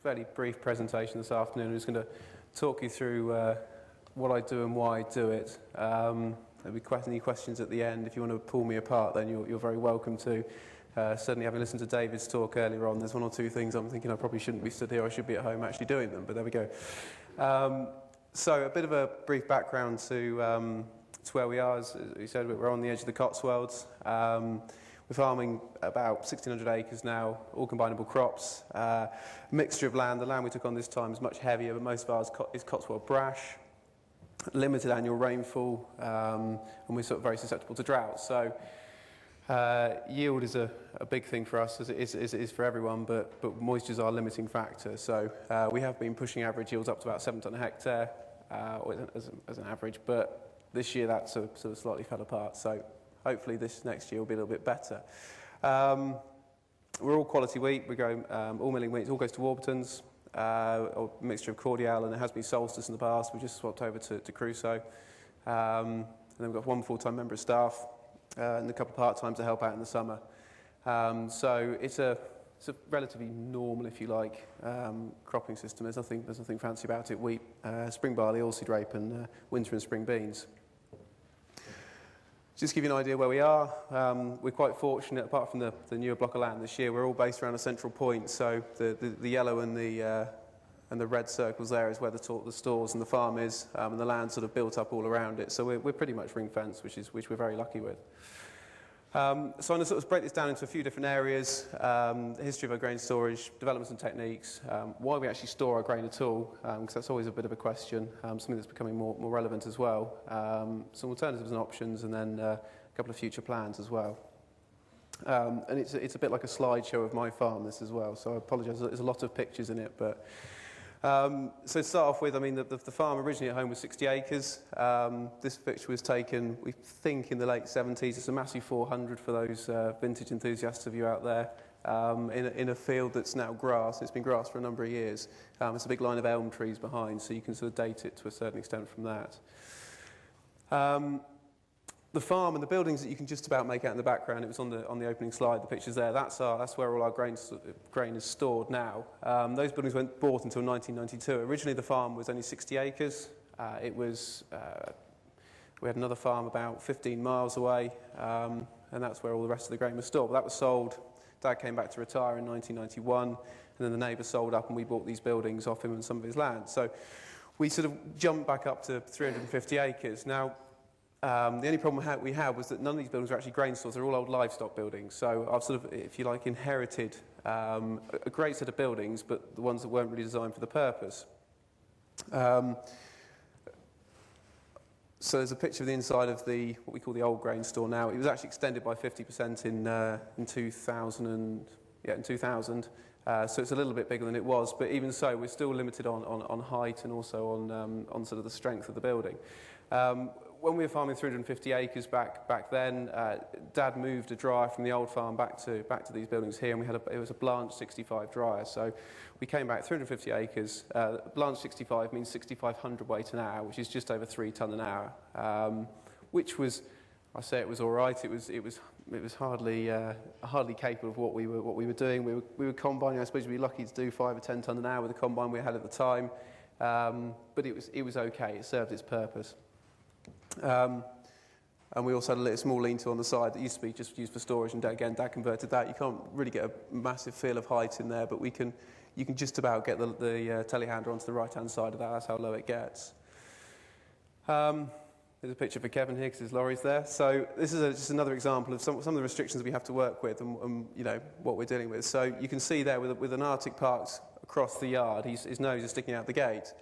fairly brief presentation this afternoon. I'm just going to talk you through what I do and why I do it. There'll be any questions at the end. If you want to pull me apart, then you're very welcome to. Certainly, having listened to David's talk earlier on, there's one or two things I'm thinking I probably shouldn't be stood here. I should be at home actually doing them, but there we go. So a bit of a brief background to where we are. As we said, we're on the edge of the Cotswolds. We're farming about 1,600 acres now, all combinable crops. Mixture of land. The land we took on this time is much heavier, but most of ours is Cotswold brash. Limited annual rainfall, and we're sort of very susceptible to drought. So yield is a big thing for us, as it is for everyone, but moisture is our limiting factor. So we have been pushing average yields up to about 7 tonne a hectare as an average, but this year that sort of slightly fell apart. So hopefully this next year will be a little bit better. We're all quality wheat. We grow all milling wheat. It all goes to Warburtons, a mixture of cordial, and it has been Solstice in the past. We just swapped over to Crusoe. And then we've got one full-time member of staff and a couple of part-times to help out in the summer. So it's a relatively normal, if you like, cropping system. There's nothing fancy about it. Wheat, spring barley, oilseed rape, and winter and spring beans. Just to give you an idea where we are, we're quite fortunate. Apart from the newer block of land this year, we're all based around a central point. So the yellow and the red circles there is where the stores and the farm is, and the land sort of built up all around it. So we're pretty much ring fenced, which we're very lucky with. So I'm going to sort of break this down into a few different areas: the history of our grain storage, developments and techniques, why we actually store our grain at all, because that's always a bit of a question, something that's becoming more relevant as well, some alternatives and options, and then a couple of future plans as well. And it's a bit like a slideshow of my farm, this as well, so I apologise, there's a lot of pictures in it, but so to start off with, I mean, the farm originally at home was 60 acres. This picture was taken, we think, in the late 70s. It's a massive 400 for those vintage enthusiasts of you out there, in a field that's now grass. It's been grass for a number of years. There's a big line of elm trees behind, so you can sort of date it to a certain extent from that. The farm and the buildings that you can just about make out in the background, it was on the opening slide, the pictures there, that's where all our grain is stored now. Those buildings weren't bought until 1992. Originally the farm was only 60 acres. We had another farm about 15 miles away, and that's where all the rest of the grain was stored. But that was sold. Dad came back to retire in 1991, and then the neighbour sold up and we bought these buildings off him and some of his land. So we sort of jumped back up to 350 acres. Now, the only problem we had was that none of these buildings were actually grain stores. They're all old livestock buildings. So I've sort of, if you like, inherited a great set of buildings, but the ones that weren't really designed for the purpose. So there's a picture of the inside of what we call the old grain store now. It was actually extended by 50% in 2000. So it's a little bit bigger than it was, but even so, we're still limited on height and also on sort of the strength of the building. When we were farming 350 acres back then, Dad moved a dryer from the old farm back to these buildings here, and it was a Blanche 65 dryer. So we came back 350 acres. Blanche 65 means 6,500 weight an hour, which is just over 3 tonne an hour, which was, I say it was all right. It was hardly capable of what we were doing. We were combining. I suppose we'd be lucky to do 5 or 10 tonne an hour with the combine we had at the time, but it was okay. It served its purpose. And we also had a small lean-to on the side that used to be just used for storage, and again, Dad converted that. You can't really get a massive feel of height in there, but you can just about get the telehandler onto the right-hand side of that. That's how low it gets. There's a picture for Kevin here because his lorry's there. So this is just another example of some of the restrictions we have to work with and you know what we're dealing with. So you can see there with an Arctic parked across the yard, his nose is sticking out the gate.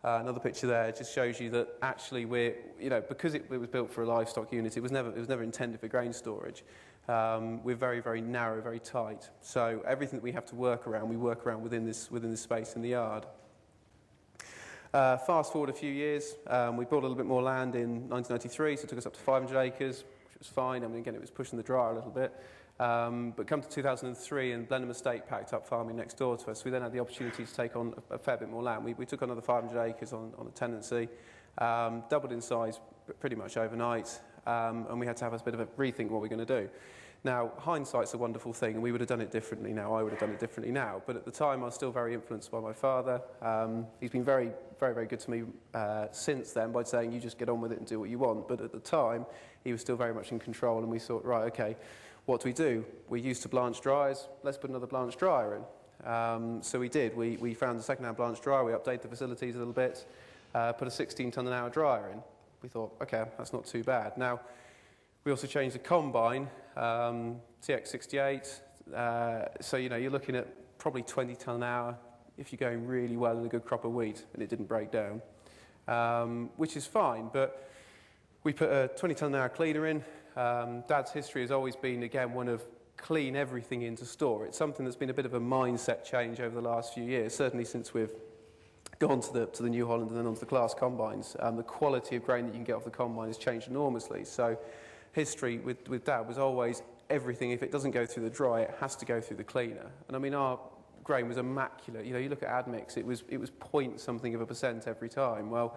Another picture there just shows you that actually because it was built for a livestock unit, it was never intended for grain storage. We're very, very narrow, very tight. So everything that we have to work around, we work around within this space in the yard. Fast forward a few years, we bought a little bit more land in 1993, so it took us up to 500 acres, which was fine. I mean, again, it was pushing the dryer a little bit. But come to 2003 and Blenheim Estate packed up farming next door to us. We then had the opportunity to take on a fair bit more land. We took on another 500 acres on a tenancy, doubled in size pretty much overnight, and we had to have a bit of a rethink what we're going to do. Now, hindsight's a wonderful thing, and we would have done it differently now. I would have done it differently now. But at the time, I was still very influenced by my father. He's been very, very, very good to me since then by saying, you just get on with it and do what you want. But at the time, he was still very much in control, and we thought, right, okay, what do we do? We're used to blanch dryers. Let's put another blanch dryer in. So we did. We found a second-hand blanch dryer. We updated the facilities a little bit, put a 16-ton-an-hour dryer in. We thought, okay, that's not too bad. Now, we also changed the combine, TX68, so you're looking at probably 20 tonne an hour if you're going really well in a good crop of wheat and it didn't break down, which is fine. But we put a 20 tonne an hour cleaner in. Dad's history has always been, again, one of clean everything into store. It's something that's been a bit of a mindset change over the last few years, certainly since we've gone to the New Holland and then onto the Class combines. The quality of grain that you can get off the combine has changed enormously. So history with Dad was always everything, if it doesn't go through the dry, it has to go through the cleaner. And I mean, our grain was immaculate. You look at admix, it was point something of a percent every time. Well,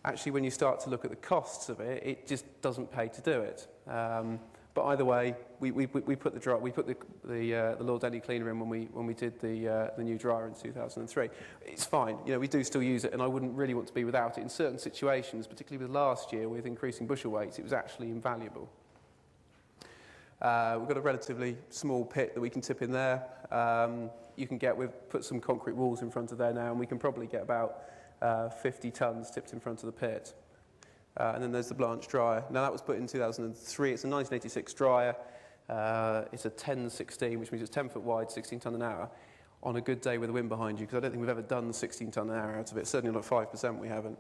actually, when you start to look at the costs of it, it just doesn't pay to do it. But either way, we put the Lord Denny cleaner in when we did the new dryer in 2003. It's fine. We do still use it, and I wouldn't really want to be without it in certain situations, particularly with last year with increasing bushel weights. It was actually invaluable. We've got a relatively small pit that we can tip in there. We've put some concrete walls in front of there now, and we can probably get about 50 tonnes tipped in front of the pit. And then there's the blanch dryer. Now, that was put in 2003. It's a 1986 dryer. It's a 10-16, which means it's 10 foot wide, 16 tonne an hour, on a good day with the wind behind you, because I don't think we've ever done 16 tonne an hour out of it. Certainly not 5%, we haven't.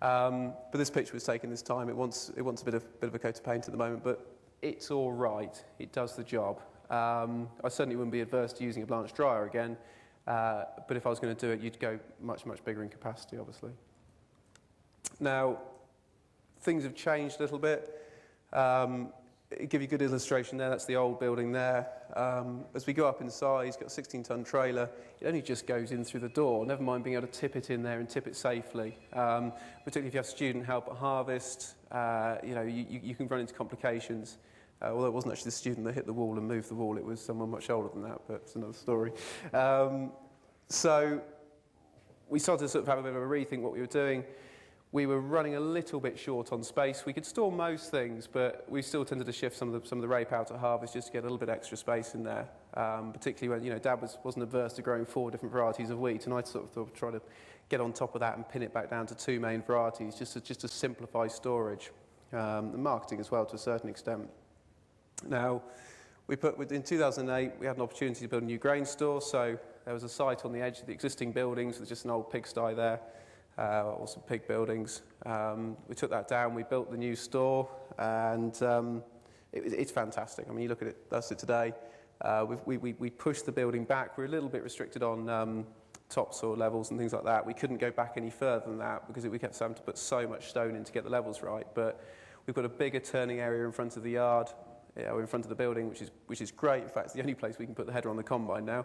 But this picture was taken this time. It wants a bit of a coat of paint at the moment, but it's all right. It does the job. I certainly wouldn't be adverse to using a blanch dryer again, but if I was going to do it, you'd go much, much bigger in capacity, obviously. Now, things have changed a little bit. Give you a good illustration there. That's the old building there. As we go up in size, got a 16-ton trailer. It only just goes in through the door. Never mind being able to tip it in there and tip it safely. Particularly if you have student help at harvest, you can run into complications. Although it wasn't actually the student that hit the wall and moved the wall, it was someone much older than that, but it's another story. So we started to sort of have a bit of a rethink what we were doing. We were running a little bit short on space. We could store most things, but we still tended to shift some of the rape out at harvest just to get a little bit extra space in there. Particularly when Dad wasn't averse to growing 4 different varieties of wheat, and I sort of thought try to get on top of that and pin it back down to 2 main varieties, just to simplify storage and marketing as well to a certain extent. Now, in 2008 we had an opportunity to build a new grain store, so there was a site on the edge of the existing buildings with just an old pigsty there. Or some pig buildings. We took that down, we built the new store, and it's fantastic. I mean, you look at it, that's it today. We pushed the building back. We're a little bit restricted on topsoil levels and things like that. We couldn't go back any further than that because we kept having to put so much stone in to get the levels right. But we've got a bigger turning area in front of the yard, in front of the building, which is great. In fact, it's the only place we can put the header on the combine now.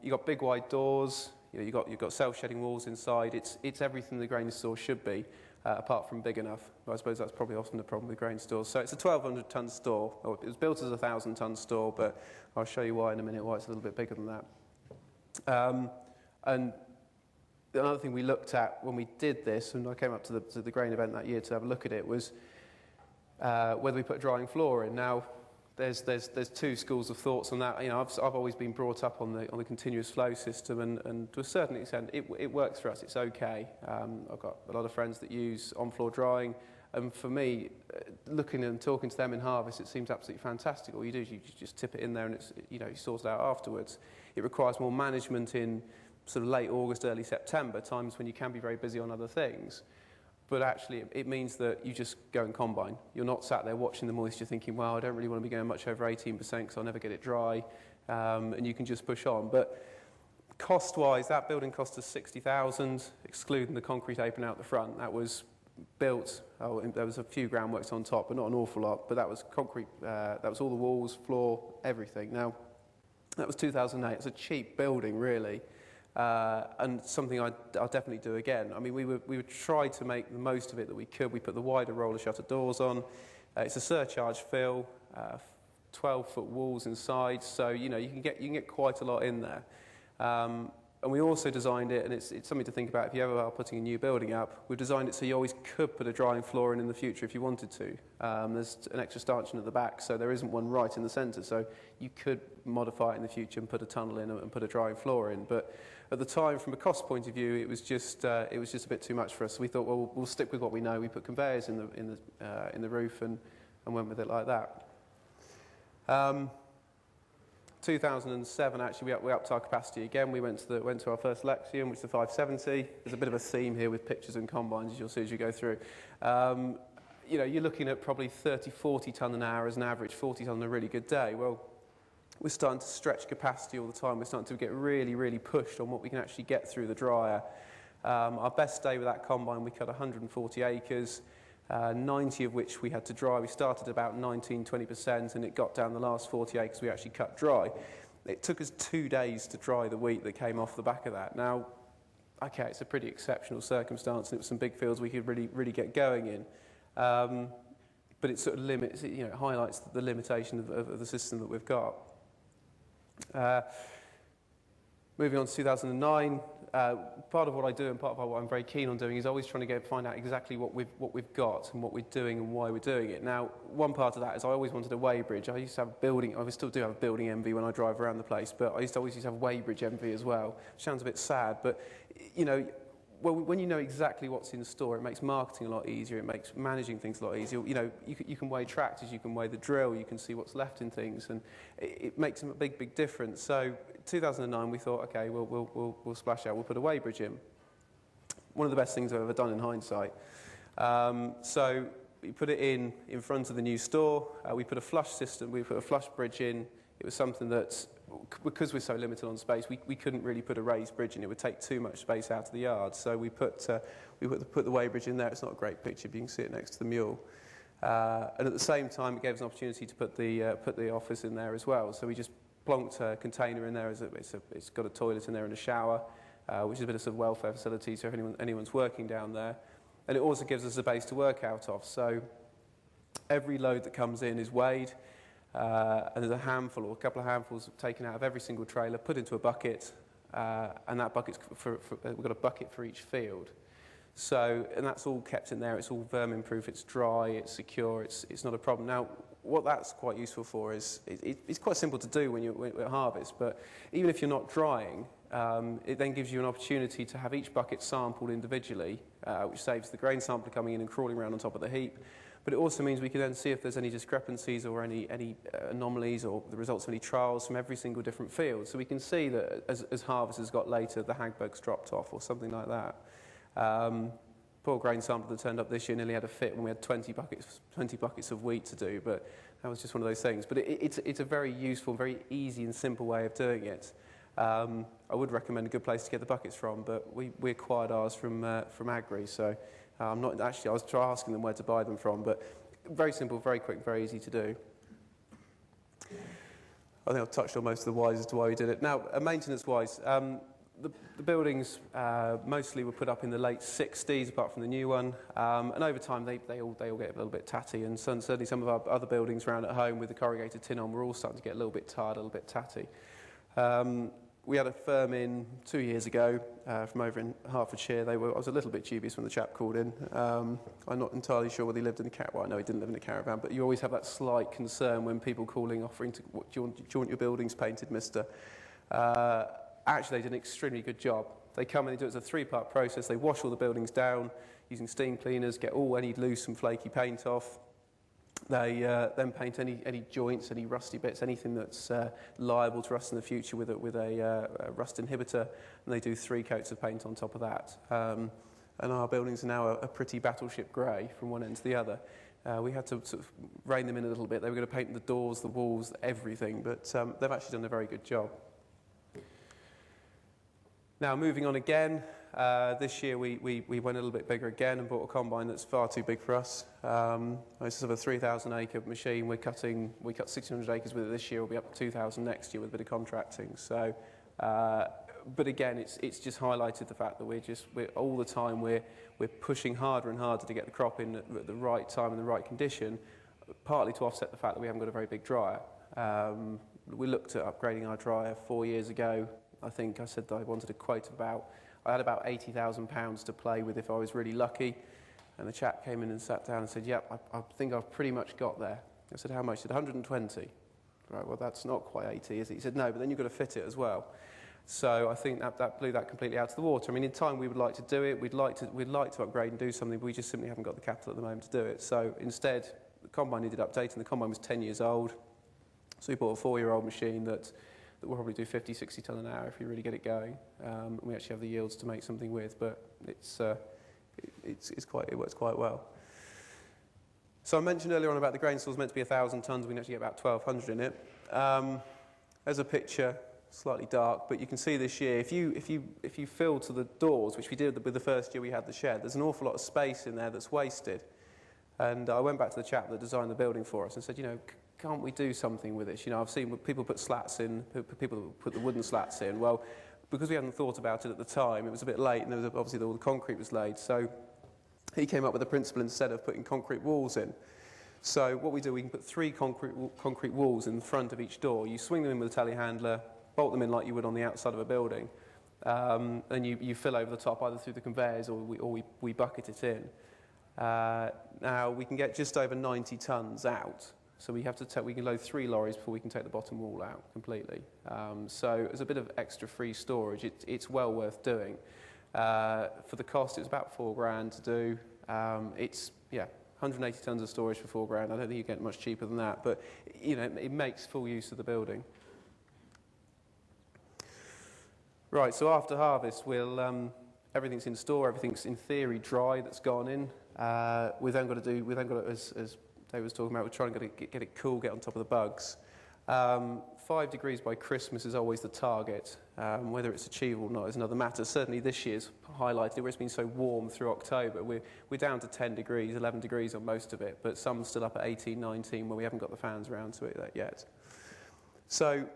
You've got big wide doors. You've got self-shedding walls inside. It's everything the grain store should be, apart from big enough. But I suppose that's probably often the problem with grain stores. So it's a 1,200-ton store. It was built as a 1,000-ton store, but I'll show you why in a minute, why it's a little bit bigger than that. And another thing we looked at when we did this, and I came up to the grain event that year to have a look at it, was whether we put drying floor in. Now, there's 2 schools of thoughts on that. I've always been brought up on the continuous flow system, and to a certain extent, it works for us. It's okay. I've got a lot of friends that use on-floor drying, and for me, looking and talking to them in harvest, it seems absolutely fantastic. All you do is you just tip it in there, and it's you sort it out afterwards. It requires more management in sort of late August, early September, times when you can be very busy on other things. But actually, it means that you just go and combine. You're not sat there watching the moisture thinking, well, I don't really want to be going much over 18% because I'll never get it dry, and you can just push on. But cost-wise, that building cost us $60,000, excluding the concrete apron out the front. That was built, there was a few groundworks on top, but not an awful lot. But that was concrete, that was all the walls, floor, everything. Now, that was 2008. It's a cheap building, really. And something I'll definitely do again. I mean, we would try to make the most of it that we could. We put the wider roller shutter doors on. It's a surcharge fill, 12-foot walls inside, so you know you can get quite a lot in there. And we also designed it, and it's something to think about if you ever are putting a new building up. We've designed it so you always could put a drying floor in the future if you wanted to. There's an extra stanchion at the back, so there isn't one right in the centre. So you could modify it in the future and put a tunnel in and put a drying floor in. But at the time, from a cost point of view, it was just a bit too much for us. So we thought, well, we'll stick with what we know. We put conveyors in the roof and went with it like that. 2007, actually, we upped our capacity again. We went to our first Lexion, which is the 570. There's a bit of a theme here with pictures and combines, as you'll see as you go through. You know, you're looking at probably 30, 40 tonne an hour as an average, 40 tonne on a really good day. Well, we're starting to stretch capacity all the time. We're starting to get really, really pushed on what we can actually get through the dryer. Our best day with that combine, we cut 140 acres. 90 of which we had to dry. We started about 19-20%, and it got down the last 40 acres we actually cut dry. It took us 2 days to dry the wheat that came off the back of that. Now, okay, it's a pretty exceptional circumstance, and it was some big fields we could really get going in. But it sort of limits, you know, it highlights the limitation of the system that we've got. Moving on to 2009, part of what I do and part of what I'm very keen on doing is always trying to find out exactly what we've got and what we're doing and why we're doing it. Now, one part of that is I always wanted a weighbridge. I used to have I still do have a building envy when I drive around the place, but I always used to have weighbridge envy as well. Which sounds a bit sad, but you know, when you know exactly what's in store, it makes marketing a lot easier. It makes managing things a lot easier. You know, you can weigh tractors, you can weigh the drill, you can see what's left in things, and it makes a big difference. So, 2009, we thought, okay, we'll splash out. We'll put a weighbridge in. One of the best things I've ever done in hindsight. So we put it in front of the new store. We put a flush system. We put a flush bridge in. It was something that, because we're so limited on space, we couldn't really put a raised bridge in. It would take too much space out of the yard. So we put the weighbridge in there. It's not a great picture, but you can see it next to the mule. And at the same time, it gave us an opportunity to put the office in there as well. So we just plonked a container in there. It's got a toilet in there and a shower, which is a bit of sort of welfare facility, so if anyone's working down there. And it also gives us a base to work out of. So every load that comes in is weighed, and there's a handful or a couple of handfuls taken out of every single trailer, put into a bucket, and that bucket's we've got a bucket for each field. So, and that's all kept in there. It's all vermin-proof. It's dry. It's secure. It's not a problem. Now, what that's quite useful for is it's quite simple to do when you're at harvest. But even if you're not drying, it then gives you an opportunity to have each bucket sampled individually, which saves the grain sampler coming in and crawling around on top of the heap. But it also means we can then see if there's any discrepancies or any anomalies or the results of any trials from every single different field. So we can see that as harvest has got later, the hagbugs dropped off or something like that. Poor grain sampler that turned up this year nearly had a fit when we had 20 buckets of wheat to do, but that was just one of those things. But it's a very useful, very easy and simple way of doing it. I would recommend a good place to get the buckets from, but we acquired ours from Agri, so I'm not actually. I was asking them where to buy them from, but very simple, very quick, very easy to do. I think I've touched on most of the whys as to why we did it. Now, maintenance-wise, the buildings mostly were put up in the late 60s, apart from the new one, and over time they all get a little bit tatty, and certainly some of our other buildings around at home with the corrugated tin on were all starting to get a little bit tired, a little bit tatty. We had a firm in 2 years ago from over in Hertfordshire. I was a little bit dubious when the chap called in. I'm not entirely sure whether he lived in a caravan. Well, I know he didn't live in a caravan, but you always have that slight concern when people calling, offering to, do you want your buildings painted, mister? Actually, they did an extremely good job. They come in, they do it as a three-part process. They wash all the buildings down using steam cleaners, get any loose and flaky paint off. They then paint any joints, any rusty bits, anything that's liable to rust in the future with a rust inhibitor, and they do 3 coats of paint on top of that. And our buildings are now a pretty battleship grey from one end to the other. We had to sort of rein them in a little bit. They were going to paint the doors, the walls, everything, but they've actually done a very good job. Now, moving on again, this year we went a little bit bigger again and bought a combine that's far too big for us. This is a 3,000 acre machine. We cut 1,600 acres with it this year. We'll be up to 2,000 next year with a bit of contracting. So, but again, it's just highlighted the fact that we're all the time we're pushing harder and harder to get the crop in at the right time and the right condition, partly to offset the fact that we haven't got a very big dryer. We looked at upgrading our dryer 4 years ago. I think I said that I wanted a quote I had about £80,000 to play with if I was really lucky. And the chap came in and sat down and said, yep, I think I've pretty much got there. I said, how much? He said, 120. Right, well, that's not quite 80, is it? He said, no, but then you've got to fit it as well. So I think that blew that completely out of the water. I mean, in time we would like to do it. We'd like to upgrade and do something, but we just simply haven't got the capital at the moment to do it. So instead, the combine needed updating. The combine was 10 years old. So we bought a 4-year-old machine that will probably do 50, 60 tonne an hour if you really get it going. And we actually have the yields to make something with, but it works quite well. So I mentioned earlier on about the grain store's meant to be 1,000 tonnes. We can actually get about 1,200 in it. There's a picture, slightly dark, but you can see this year, if you fill to the doors, which we did with the first year we had the shed, there's an awful lot of space in there that's wasted. And I went back to the chap that designed the building for us and said, can't we do something with this? I've seen people put slats in, people put the wooden slats in. Well, because we hadn't thought about it at the time, it was a bit late, and obviously all the concrete was laid. So he came up with a principle instead of putting concrete walls in. So what we do, we can put 3 concrete walls in front of each door. You swing them in with a telehandler, bolt them in like you would on the outside of a building, and you fill over the top either through the conveyors or we bucket it in. Now we can get just over 90 tonnes out. So we can load 3 lorries before we can take the bottom wall out completely. So as a bit of extra free storage, it's well worth doing. For the cost, it's about £4,000 to do. It's 180 tonnes of storage for £4,000. I don't think you get much cheaper than that, but it makes full use of the building. Right. So after harvest, everything's in store. Everything's in theory dry. That's gone in. We've then got to, as Dave was talking about, we're trying to get it cool, get on top of the bugs. 5 degrees by Christmas is always the target. Whether it's achievable or not is another matter. Certainly this year's highlighted where it's been so warm through October. We're down to 10 degrees, 11 degrees on most of it, but some still up at 18, 19 where we haven't got the fans around to it yet. So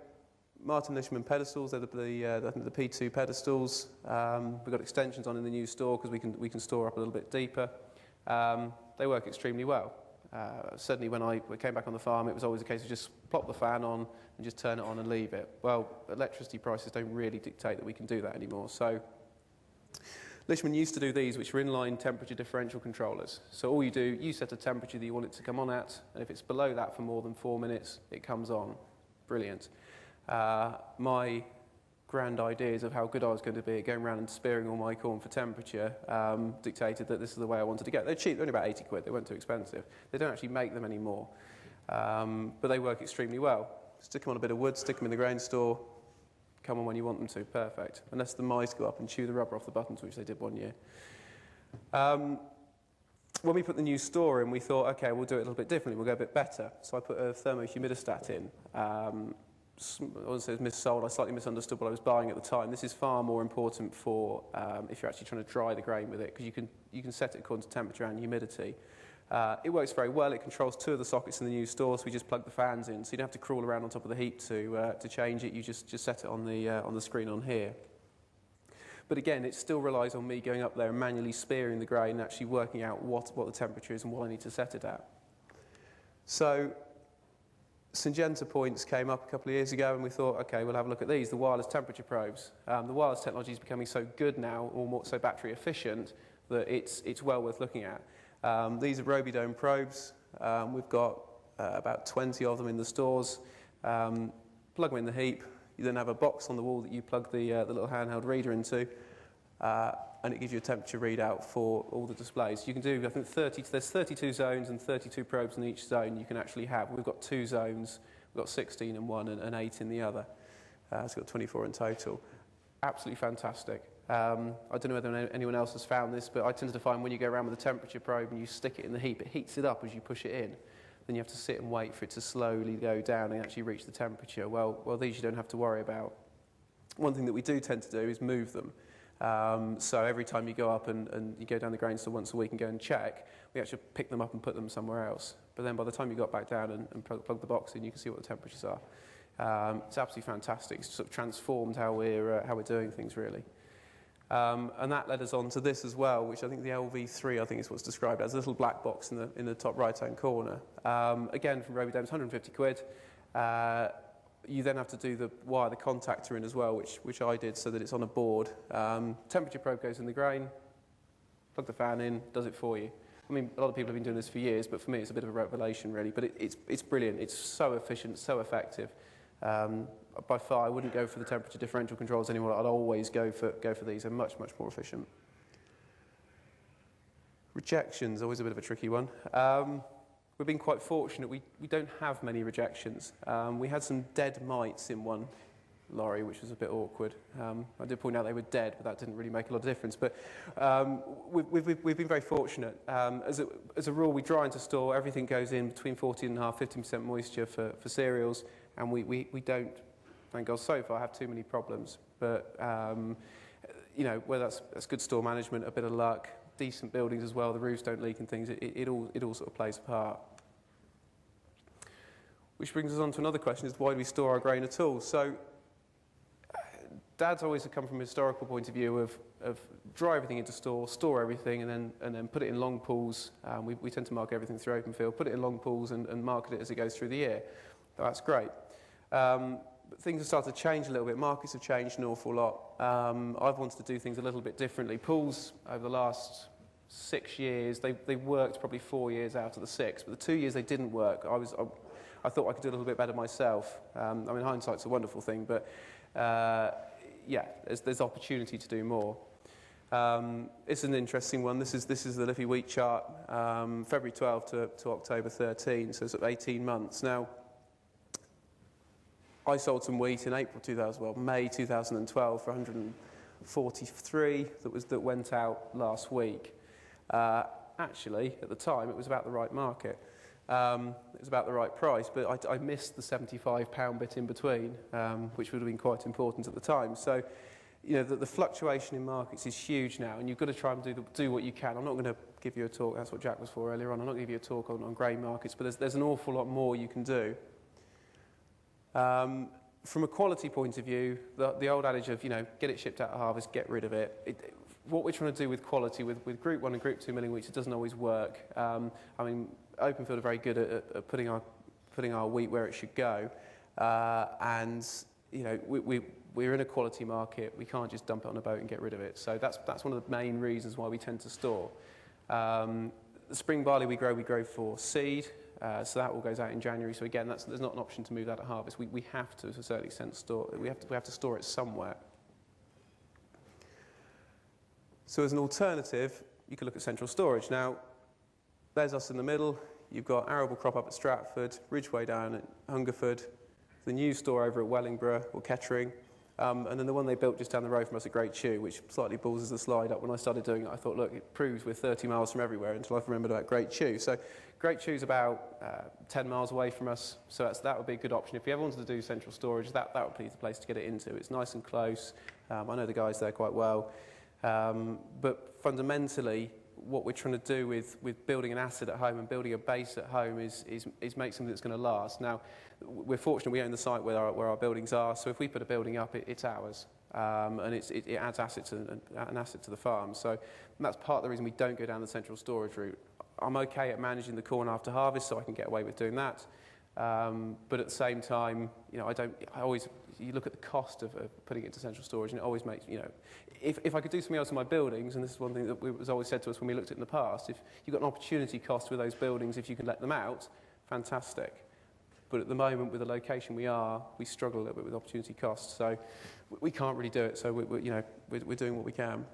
Martin Lishman pedestals, they're I think the P2 pedestals. We've got extensions on in the new store because we can store up a little bit deeper. They work extremely well. Certainly when I came back on the farm, it was always a case of just plop the fan on and just turn it on and leave it. Well, electricity prices don't really dictate that we can do that anymore. So Lishman used to do these, which were inline temperature differential controllers. So all you do, you set a temperature that you want it to come on at, and if it's below that for more than 4 minutes, it comes on. Brilliant. My grand ideas of how good I was going to be at going around and spearing all my corn for temperature dictated that this is the way I wanted to go. They're cheap, they're only about 80 quid, they weren't too expensive. They don't actually make them anymore, but they work extremely well. Stick them on a bit of wood, stick them in the grain store, come on when you want them to, perfect. Unless the mice go up and chew the rubber off the buttons, which they did one year. When we put the new store in, we thought, okay, we'll do it a little bit differently, we'll go a bit better. So I put a thermomidistat in. I wouldn't say it was missold, I slightly misunderstood what I was buying at the time. This is far more important for if you're actually trying to dry the grain with it, because you can set it according to temperature and humidity. It works very well. It controls 2 of the sockets in the new store, so we just plug the fans in. So you don't have to crawl around on top of the heap to change it. You just set it on the screen on here. But again, it still relies on me going up there and manually spearing the grain and actually working out what the temperature is and what I need to set it at. So Syngenta points came up a couple of years ago, and we thought, okay, we'll have a look at these, the wireless temperature probes. The wireless technology is becoming so good now, or so battery efficient, that it's well worth looking at. These are Robidome probes. We've got about 20 of them in the stores. Plug them in the heap. You then have a box on the wall that you plug the little handheld reader into, and it gives you a temperature readout for all the displays. You can do, I think, there's 32 zones and 32 probes in each zone you can actually have. We've got 2 zones. We've got 16 in one and 8 in the other. So we've got 24 in total. Absolutely fantastic. I don't know whether anyone else has found this, but I tend to find when you go around with a temperature probe and you stick it in the heap, it heats it up as you push it in. Then you have to sit and wait for it to slowly go down and actually reach the temperature. Well, these you don't have to worry about. One thing that we do tend to do is move them. So every time you go up and you go down the grain store once a week and go and check, we actually pick them up and put them somewhere else. But then by the time you got back down and plug the box in, you can see what the temperatures are. It's absolutely fantastic. It's sort of transformed how we're doing things, really. And that led us on to this as well, which I think the LV3, I think is what's described as a little black box in the top right-hand corner. Again, from Robidome, it's 150 quid. You then have to wire the contactor in as well, which I did so that it's on a board. Temperature probe goes in the grain, plug the fan in, does it for you. I mean, a lot of people have been doing this for years, but for me it's a bit of a revelation really. But it's brilliant, it's so efficient, so effective. By far I wouldn't go for the temperature differential controls anymore. I'd always go for these, they're much, much more efficient. Rejections, always a bit of a tricky one. We've been quite fortunate, we don't have many rejections. We had some dead mites in one lorry, which was a bit awkward. I did point out they were dead, but that didn't really make a lot of difference. But we've been very fortunate. As a rule, we dry into store, everything goes in between 14.5% 15% moisture for cereals, and we don't, thank God so far, have too many problems. But, you know, whether that's good store management, a bit of luck, decent buildings as well, the roofs don't leak and things, it all sort of plays a part. Which brings us on to another question, is why do we store our grain at all? So, Dad's always come from a historical point of view of dry everything into store everything, and then put it in long pools. We tend to mark everything through open field, put it in long pools and market it as it goes through the year. That's great. But things have started to change a little bit. Markets have changed an awful lot. I've wanted to do things a little bit differently. Pools over the last 6 years, they worked probably 4 years out of the 6, but the 2 years they didn't work, I thought I could do a little bit better myself. I mean, hindsight's a wonderful thing, but yeah, there's opportunity to do more. It's an interesting one. This is the Liffey wheat chart, February 12 to October 13, so it's 18 months. Now, I sold some wheat in May 2012 for 143 that went out last week. Actually, at the time, it was about the right market. It was about the right price, but I missed the £75 bit in between, which would have been quite important at the time. So, you know, the fluctuation in markets is huge now, and you've got to try and do what you can. I'm not going to give you a talk, that's what Jack was for earlier on, I'm not going to give you a talk on grain markets, but there's an awful lot more you can do. From a quality point of view, the old adage of, you know, get it shipped out at harvest, get rid of it. What we're trying to do with quality, with Group 1 and Group 2 milling wheats, it doesn't always work. I mean, Openfield are very good at putting our wheat where it should go, and you know, we're in a quality market. We can't just dump it on a boat and get rid of it. So that's one of the main reasons why we tend to store. The spring barley we grow for seed, so that all goes out in January. So again, there's not an option to move that at harvest. We have to a certain extent, store. We have to store it somewhere. So as an alternative, you could look at central storage. Now, there's us in the middle. You've got arable crop up at Stratford, Ridgeway down at Hungerford, the new store over at Wellingborough or Kettering, and then the one they built just down the road from us at Great Chew, which slightly balls the slide up. When I started doing it, I thought, look, it proves we're 30 miles from everywhere, until I've remembered about Great Chew. So Great Chew's about 10 miles away from us, so that would be a good option. If you ever wanted to do central storage, that would be the place to get it into. It's nice and close. I know the guys there quite well. But fundamentally, what we're trying to do with building an asset at home and building a base at home is make something that's going to last. Now, we're fortunate we own the site where our buildings are, so if we put a building up, it's ours. And it adds an asset to the farm. So that's part of the reason we don't go down the central storage route. I'm okay at managing the corn after harvest, so I can get away with doing that. But at the same time, you know, you look at the cost of putting it into central storage, and it always makes, you know, if I could do something else in my buildings, and this is one thing that was always said to us when we looked at it in the past, if you've got an opportunity cost with those buildings, if you can let them out, fantastic. But at the moment, with the location we struggle a little bit with opportunity costs, so we can't really do it, so we're doing what we can.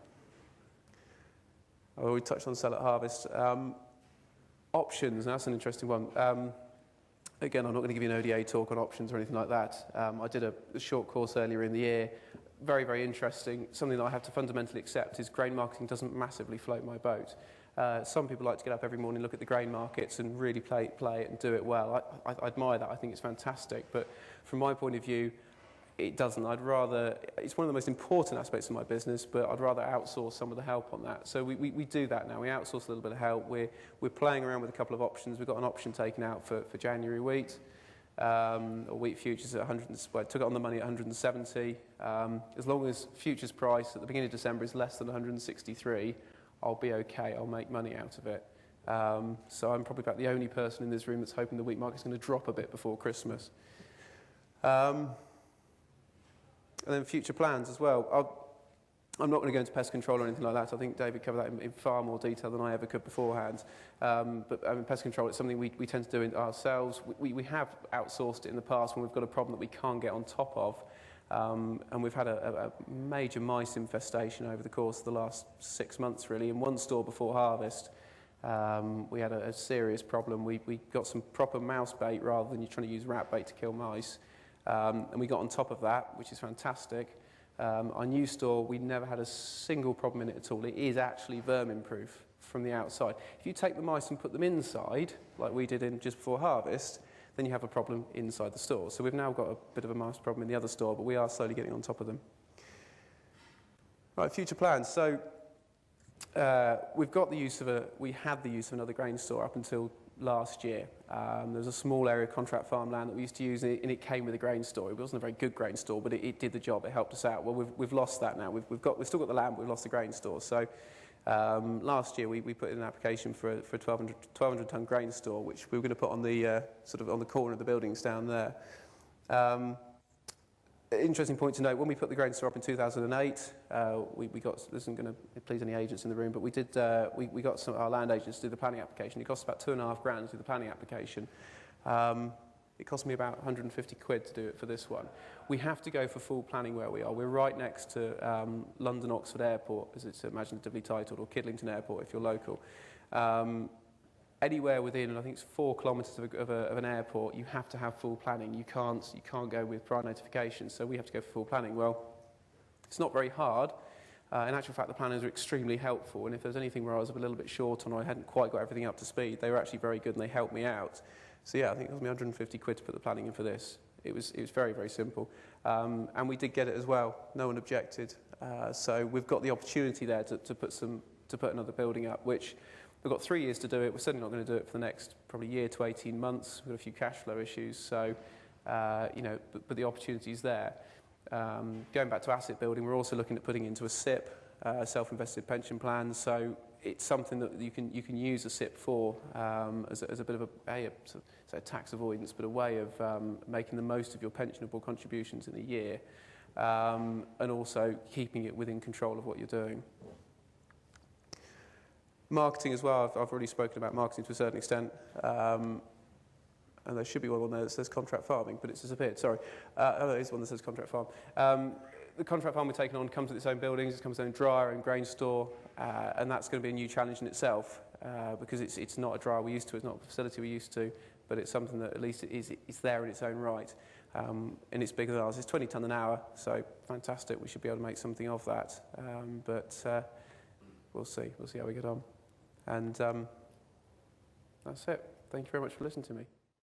Oh, we touched on sell at harvest. Options, now that's an interesting one. Again, I'm not going to give you an ODA talk on options or anything like that. I did a short course earlier in the year. Very, very interesting. Something that I have to fundamentally accept is grain marketing doesn't massively float my boat. Some people like to get up every morning, look at the grain markets and really play it and do it well. I admire that. I think it's fantastic. But from my point of view, it doesn't. It's one of the most important aspects of my business, but I'd rather outsource some of the help on that. So we do that now. We outsource a little bit of help. We're playing around with a couple of options. We've got an option taken out for January wheat, or wheat futures at 100. Well, I took it on the money at 170. As long as futures price at the beginning of December is less than 163, I'll be okay. I'll make money out of it. So I'm probably about the only person in this room that's hoping the wheat market's going to drop a bit before Christmas. And then future plans as well. I'm not going to go into pest control or anything like that. I think David covered that in far more detail than I ever could beforehand. But I mean, pest control, it's something we tend to do ourselves. We have outsourced it in the past when we've got a problem that we can't get on top of. And we've had a major mice infestation over the course of the last 6 months, really. In one store before harvest, we had a serious problem. We got some proper mouse bait rather than you trying to use rat bait to kill mice. And we got on top of that, which is fantastic. Our new store, we never had a single problem in it at all. It is actually vermin-proof from the outside. If you take the mice and put them inside, like we did in just before harvest, then you have a problem inside the store. So we've now got a bit of a mouse problem in the other store, but we are slowly getting on top of them. Right, future plans. So we had the use of another grain store up until last year. There was a small area of contract farmland that we used to use, and it came with a grain store. It wasn't a very good grain store, but it did the job. It helped us out. Well, we've lost that now. We've still got the land, but we've lost the grain store. So last year we put in an application for a 1,200 ton grain store, which we were going to put on the sort of on the corner of the buildings down there. Interesting point to note, when we put the grain store up in 2008, we got, this isn't going to please any agents in the room, but we did, we got our land agents to do the planning application. It cost about £2,500 to do the planning application. It cost me about 150 quid to do it for this one. We have to go for full planning where we are. We're right next to London Oxford Airport, as it's imaginatively titled, or Kidlington Airport if you're local. Anywhere within, I think it's 4 kilometres of an airport, you have to have full planning. You can't go with prior notification, so we have to go for full planning. Well, it's not very hard. In actual fact, the planners are extremely helpful, and if there's anything where I was a little bit short on or I hadn't quite got everything up to speed, they were actually very good and they helped me out. So yeah, I think it cost me 150 quid to put the planning in for this. It was very, very simple. And we did get it as well. No one objected. So we've got the opportunity there to put another building up, which we've got 3 years to do it. We're certainly not going to do it for the next probably year to 18 months. We've got a few cash flow issues, so you know, but the opportunity's there. Going back to asset building, we're also looking at putting into a SIP, self-invested pension plan. So it's something that you can use a SIP for as a bit of a tax avoidance, but a way of making the most of your pensionable contributions in a year, and also keeping it within control of what you're doing. Marketing as well, I've already spoken about marketing to a certain extent, and there should be one on there that says contract farming, but it's disappeared, sorry. Oh, there is one that says contract farm. The contract farm we're taking on comes with its own buildings, it comes with its own dryer and grain store, and that's going to be a new challenge in itself, because it's not a dryer we're used to, it's not a facility we're used to, but it's something that at least it's there in its own right, and it's bigger than ours. It's 20 tonne an hour, so fantastic, we should be able to make something of that, but we'll see how we get on. And that's it. Thank you very much for listening to me.